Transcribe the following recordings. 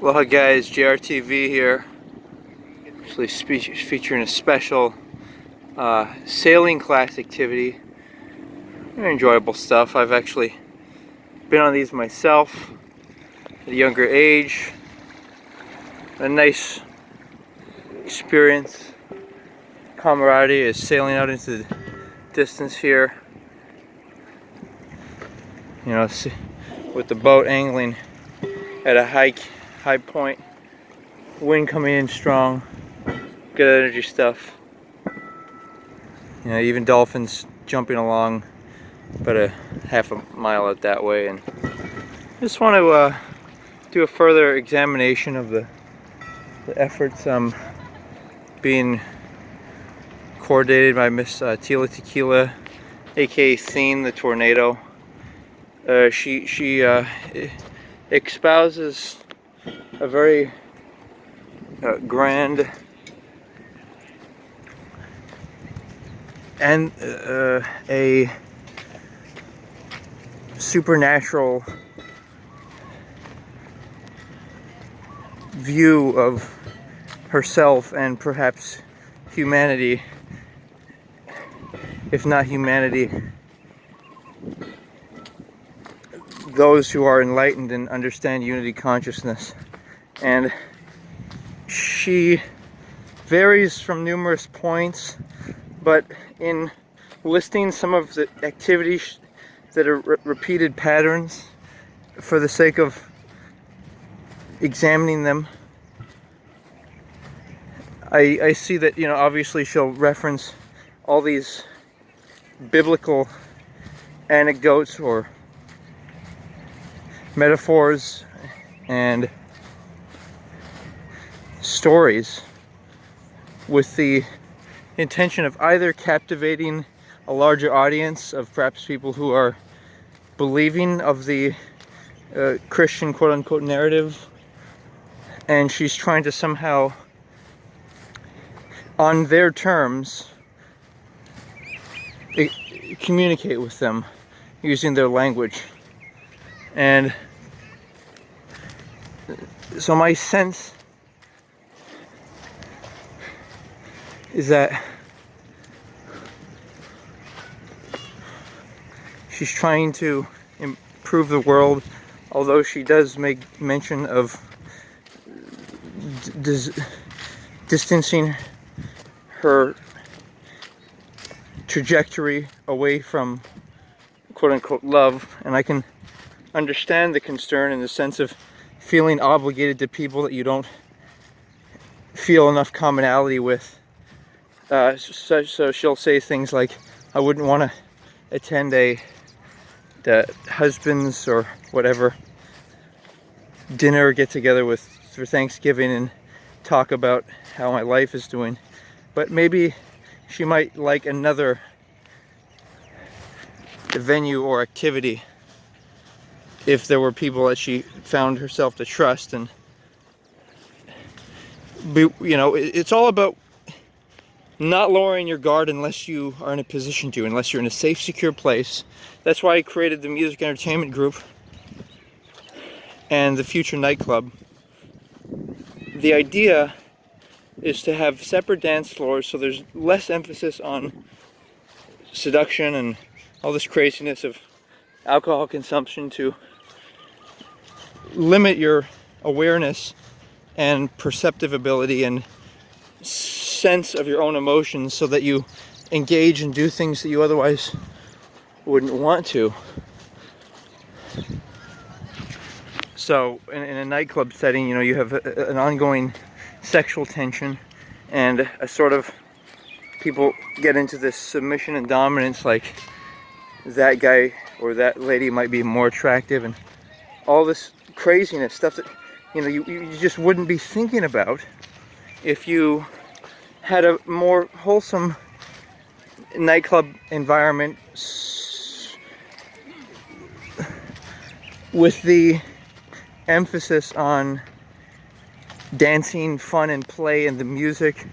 Aloha guys, JRTV here. Actually featuring a special sailing class activity. Very enjoyable stuff. I've actually been on these myself at a younger age. A nice experience. Camaraderie is sailing out into the distance here. You know, with the boat angling at a high point, wind coming in strong, good energy stuff. You know, even dolphins jumping along about a half a mile out that way. And just want to do a further examination of the efforts being coordinated by Miss Tila Tequila, aka Scene the Tornado. She espouses a very grand and a supernatural view of herself and perhaps humanity, if not humanity, those who are enlightened and understand unity consciousness. And she varies from numerous points, but in listing some of the activities that are repeated patterns for the sake of examining them, I see that, you know, obviously she'll reference all these biblical anecdotes or metaphors and stories with the intention of either captivating a larger audience of perhaps people who are believing of the Christian quote-unquote narrative, and she's trying to somehow, on their terms, communicate with them using their language. And so my sense is that she's trying to improve the world, although she does make mention of distancing her trajectory away from quote-unquote love. And I can understand the concern in the sense of feeling obligated to people that you don't feel enough commonality with. So she'll say things like, I wouldn't want to attend the husbands or whatever dinner get together with for Thanksgiving and talk about how my life is doing. But maybe she might like another venue or activity if there were people that she found herself to trust. And you know, it's all about not lowering your guard unless you are in a position to, unless you're in a safe, secure place. That's why I created the music entertainment group and the future nightclub. The idea is to have separate dance floors so there's less emphasis on seduction and all this craziness of alcohol consumption, to limit your awareness and perceptive ability and sense of your own emotions so that you engage and do things that you otherwise wouldn't want to. So in a nightclub setting, you know, you have an ongoing sexual tension and a sort of, people get into this submission and dominance, like that guy or that lady might be more attractive, and all this craziness stuff that, you know, you just wouldn't be thinking about if you had a more wholesome nightclub environment with the emphasis on dancing, fun and play and the music.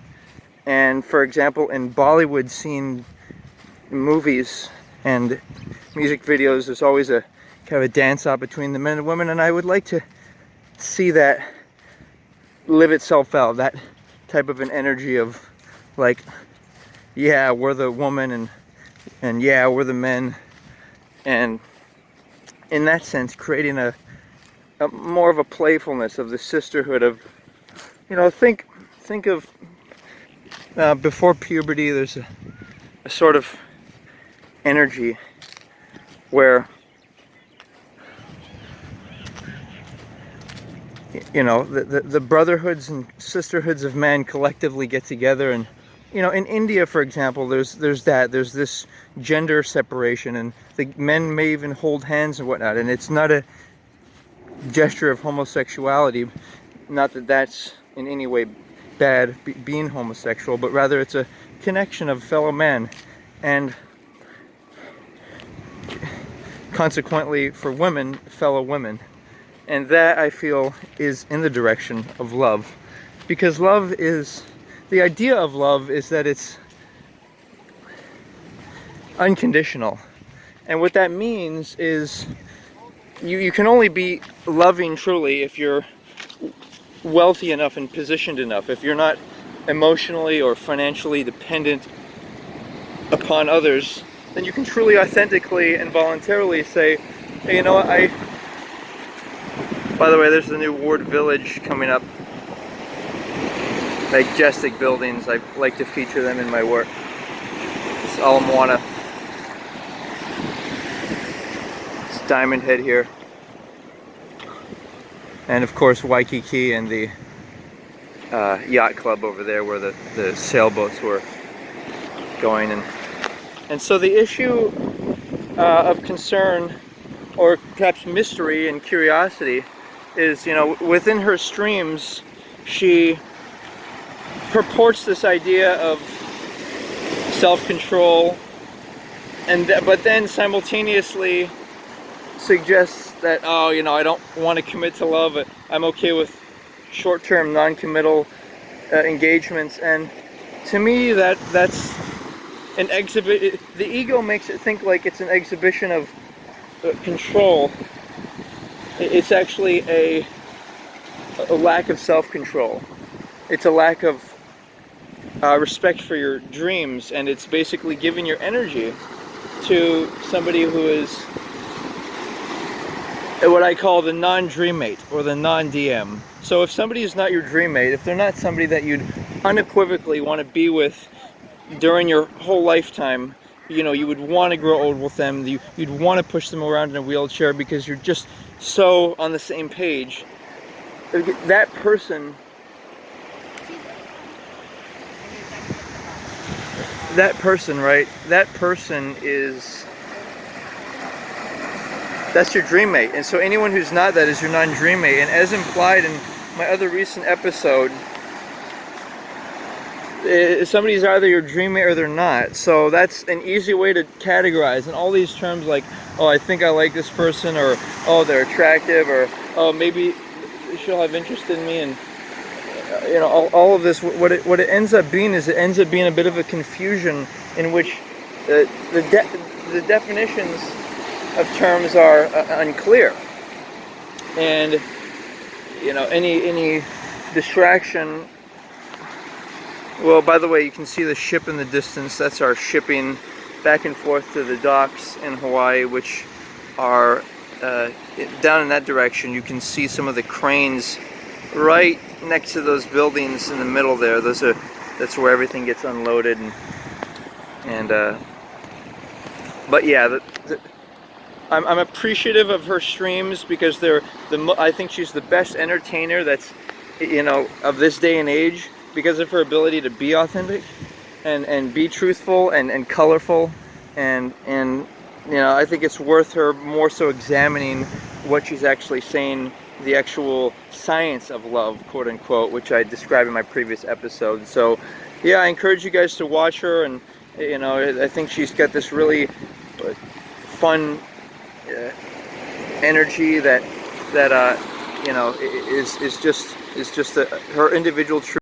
And for example, in Bollywood scene movies and music videos, there's always a kind of a dance-off between the men and women, and I would like to see that live itself out, that type of an energy of like, yeah, we're the woman, and yeah, we're the men, and in that sense creating a more of a playfulness of the sisterhood of, you know, think of before puberty, there's a sort of energy where, you know, the brotherhoods and sisterhoods of men collectively get together. And, you know, in India, for example, there's this gender separation, and the men may even hold hands and whatnot, and it's not a gesture of homosexuality, not that that's in any way bad, being homosexual, but rather it's a connection of fellow men, and consequently for women, fellow women. And that, I feel, is in the direction of love, because love is, the idea of love is that it's unconditional. And what that means is you can only be loving truly if you're wealthy enough and positioned enough. If you're not emotionally or financially dependent upon others, then you can truly, authentically, and voluntarily say, hey, you know what, by the way, there's the new Ward Village coming up. Majestic buildings. I like to feature them in my work. It's Ala Moana. It's Diamond Head here. And of course Waikiki and the yacht club over there where the sailboats were going. And so the issue of concern, or perhaps mystery and curiosity, is, you know, within her streams she purports this idea of self-control, but then simultaneously suggests that, oh, you know, I don't want to commit to love, I'm okay with short-term non-committal engagements. And to me that's an exhibit. The ego makes it think like it's an exhibition of control. It's actually a lack of self-control. It's a lack of respect for your dreams, and it's basically giving your energy to somebody who is what I call the non-dream mate, or the non-DM. So if somebody is not your dream mate, if they're not somebody that you'd unequivocally want to be with during your whole lifetime, you know, you would want to grow old with them, you'd want to push them around in a wheelchair because you're just so on the same page, that person right, that person is, that's your dream mate. And so anyone who's not that is your non-dream mate. And as implied in my other recent episode, somebody's either your dream mate or they're not. So that's an easy way to categorize. And all these terms like, oh, I think I like this person, or oh, they're attractive, or oh, maybe she'll have interest in me, and you know, all of this, what it ends up being is, it ends up being a bit of a confusion in which the definitions of terms are unclear, and you know, any distraction. Well, by the way, you can see the ship in the distance. That's our shipping back and forth to the docks in Hawaii, which are down in that direction. You can see some of the cranes right next to those buildings in the middle there. That's where everything gets unloaded, but yeah, I'm appreciative of her streams because I think she's the best entertainer that's, you know, of this day and age, because of her ability to be authentic and be truthful and colorful, and you know, I think it's worth her more so examining what she's actually saying, the actual science of love, quote unquote, which I described in my previous episode. So yeah, I encourage you guys to watch her, and you know, I think she's got this really fun energy that you know, is just her individual truth.